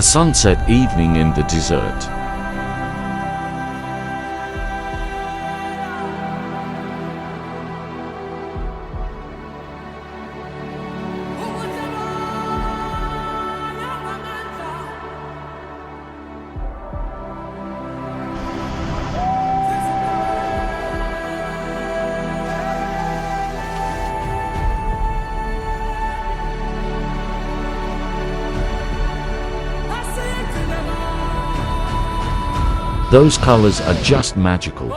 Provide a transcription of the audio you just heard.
A sunset evening in the desert. Those colors are just magical.